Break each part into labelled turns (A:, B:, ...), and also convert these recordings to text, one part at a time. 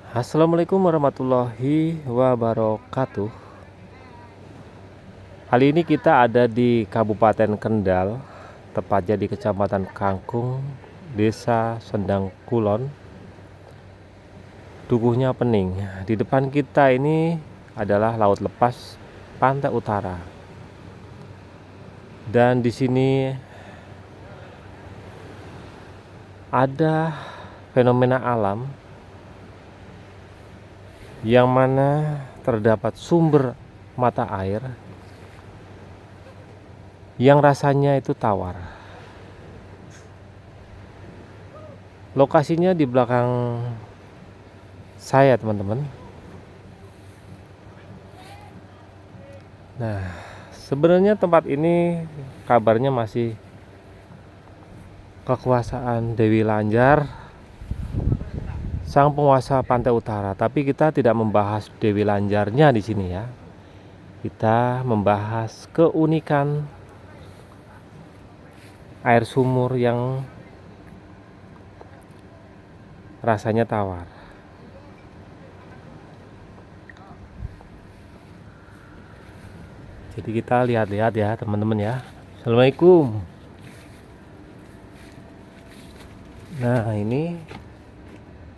A: Assalamualaikum warahmatullahi wabarakatuh. Kali ini kita ada di Kabupaten Kendal, tepatnya di Kecamatan Kangkung, Desa Sendang Kulon, Dukuhnya Pening. Di depan kita ini adalah Laut Lepas Pantai Utara. Dan di sini ada fenomena alam yang mana terdapat sumber mata air yang rasanya itu tawar. Lokasinya di belakang saya, teman-teman. Nah, sebenarnya tempat ini kabarnya masih kekuasaan Dewi Lanjar, sang penguasa pantai utara. Tapi kita tidak membahas Dewi Lanjarnya di sini ya. Kita membahas keunikan air sumur yang rasanya tawar. Jadi kita lihat-lihat ya teman-teman ya. Assalamualaikum. Nah, ini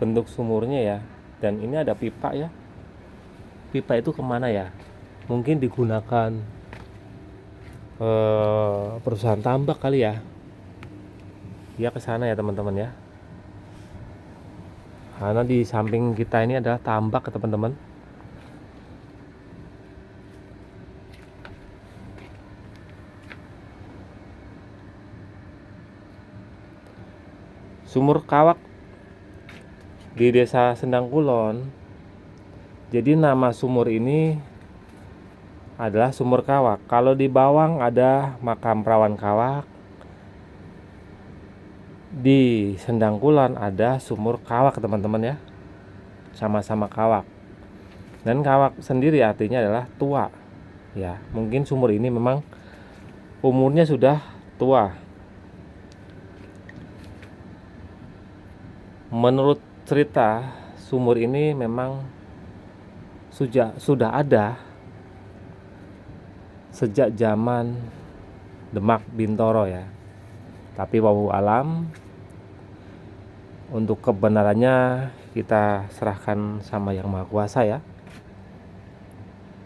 A: bentuk sumurnya ya. Dan ini ada pipa ya. Pipa itu kemana ya? Mungkin digunakan perusahaan tambak kali ya. Ya ke sana ya teman-teman ya. Karena di samping kita ini adalah tambak ya teman-teman. Sumur Kawak di Desa Sendang Kulon. Jadi nama sumur ini adalah Sumur Kawak. Kalau di Bawang ada makam perawan Kawak. Di Sendang Kulon ada Sumur Kawak teman-teman ya. Sama-sama kawak. Dan kawak sendiri artinya adalah tua. Ya, mungkin sumur ini memang umurnya sudah tua. Menurut cerita, sumur ini memang sudah ada sejak zaman Demak Bintoro ya. Tapi wallahu alam, untuk kebenarannya kita serahkan sama Yang Maha Kuasa ya.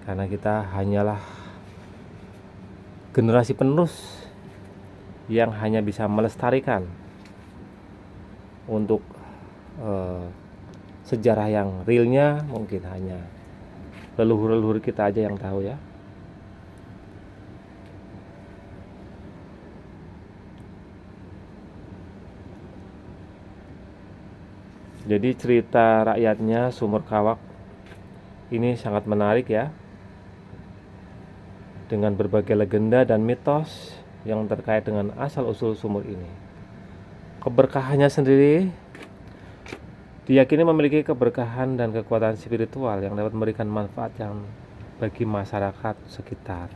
A: Karena kita hanyalah generasi penerus yang hanya bisa melestarikan untuk sejarah yang realnya mungkin hanya leluhur-leluhur kita aja yang tahu ya. Jadi cerita rakyatnya Sumur Kawak ini sangat menarik ya. Dengan berbagai legenda dan mitos yang terkait dengan asal-usul sumur ini. Keberkahannya sendiri diyakini memiliki keberkahan dan kekuatan spiritual yang dapat memberikan manfaat yang bagi masyarakat sekitar.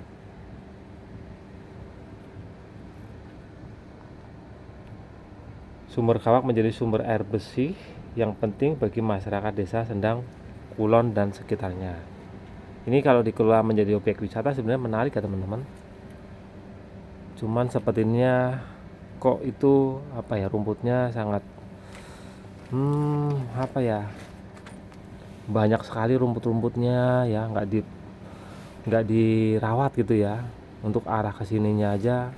A: Sumur Kawak menjadi sumber air bersih yang penting bagi masyarakat desa Sendang Kulon dan sekitarnya. Ini kalau dikelola menjadi objek wisata sebenarnya menarik ya teman-teman. Cuman sepertinya kok itu rumputnya sangat banyak sekali rumput-rumputnya ya, nggak dirawat gitu ya. Untuk arah kesininya aja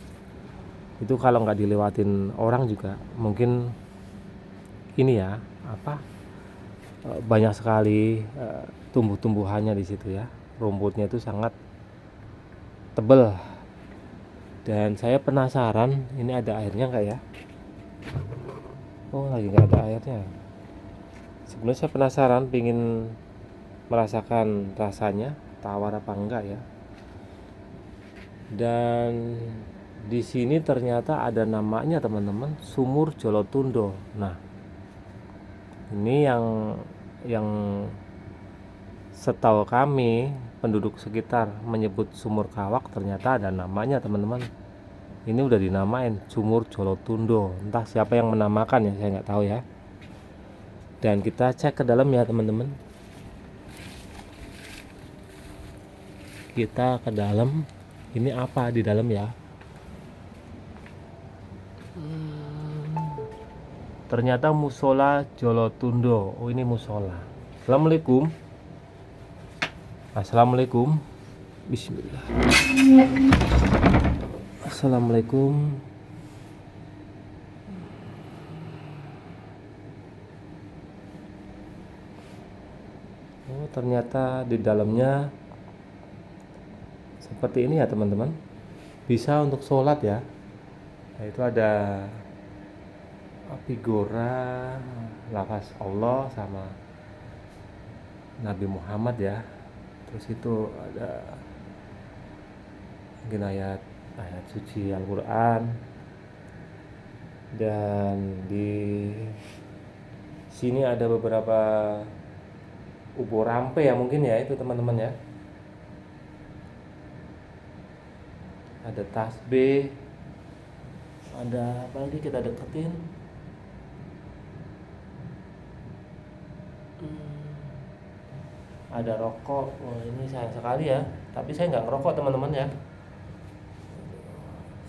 A: itu kalau nggak dilewatin orang juga mungkin ini ya banyak sekali tumbuh-tumbuhannya di situ ya. Rumputnya itu sangat tebal. Dan saya penasaran ini ada airnya nggak ya? Oh, lagi nggak ada airnya. Sebenarnya saya penasaran, pingin merasakan rasanya tawar apa enggak ya. Dan di sini ternyata ada namanya teman-teman, Sumur Jolotundo. Nah, ini yang setahu kami penduduk sekitar menyebut Sumur Kawak ternyata ada namanya teman-teman. Ini udah dinamain Sumur Jolotundo. Entah siapa yang menamakan ya, saya nggak tahu ya. Dan kita cek ke dalam ya teman-teman. Kita ke dalam. Ini apa di dalam ya? Ternyata musola Jolotundo. Oh, ini musola. Assalamualaikum. Assalamualaikum. Bismillah. Assalamualaikum. Oh, ternyata di dalamnya seperti ini ya teman-teman. Bisa untuk sholat ya. Nah, itu ada figura lafaz Allah sama Nabi Muhammad ya. Terus itu ada mungkin ayat suci Al-Quran. Dan di sini ada beberapa ubo rampe ya mungkin ya itu teman-teman ya. Ada tasbih. Ada apa lagi kita deketin? Ada rokok. Wah, ini sayang sekali ya. Tapi saya nggak ngerokok teman-teman ya.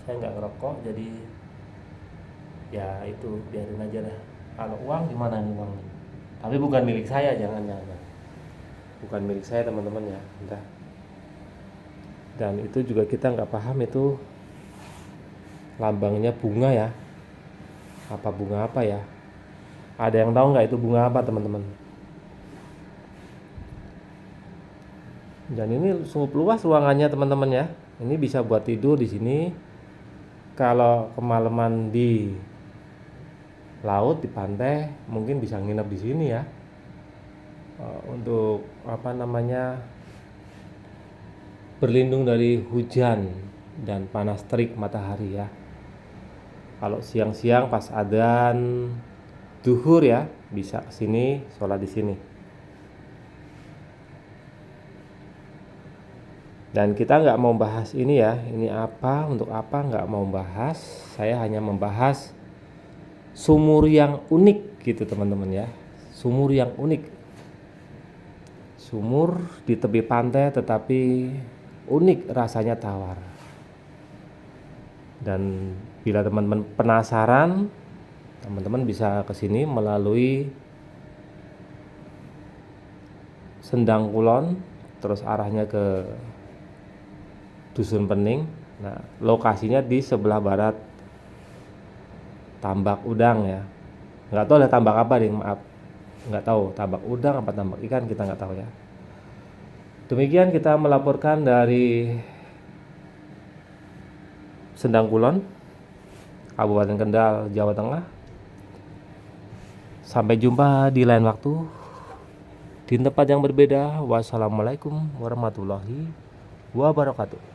A: Saya nggak ngerokok, jadi ya itu biarin aja dah. Kalau uang gimana nih uang? Tapi bukan milik saya, jangan. Bukan milik saya teman-teman ya. Entah. Dan itu juga kita nggak paham itu lambangnya bunga ya. Apa bunga apa ya? Ada yang tahu nggak itu bunga apa teman-teman? Dan ini cukup luas ruangannya teman-teman ya. Ini bisa buat tidur di sini. Kalau kemalaman di laut di pantai, mungkin bisa nginep di sini ya. Untuk berlindung dari hujan dan panas terik matahari ya. Kalau siang-siang pas adzan zuhur ya, bisa kesini sholat di sini. Dan kita nggak mau bahas ini ya, ini apa, untuk apa, nggak mau bahas. Saya hanya membahas sumur yang unik gitu teman-teman ya. Sumur yang unik. Sumur di tepi pantai tetapi unik, rasanya tawar. Dan bila teman-teman penasaran, teman-teman bisa kesini melalui Sendang Kulon, terus arahnya ke Dusun Pening. Nah, lokasinya di sebelah barat Tambak Udang ya. Nggak tahu ada tambak apa nih, maaf. Nggak tahu tambak udang apa tambak ikan, kita nggak tahu ya. Demikian kita melaporkan dari Sendang Kulon, Kabupaten Kendal, Jawa Tengah. Sampai jumpa di lain waktu di tempat yang berbeda. Wassalamualaikum warahmatullahi wabarakatuh.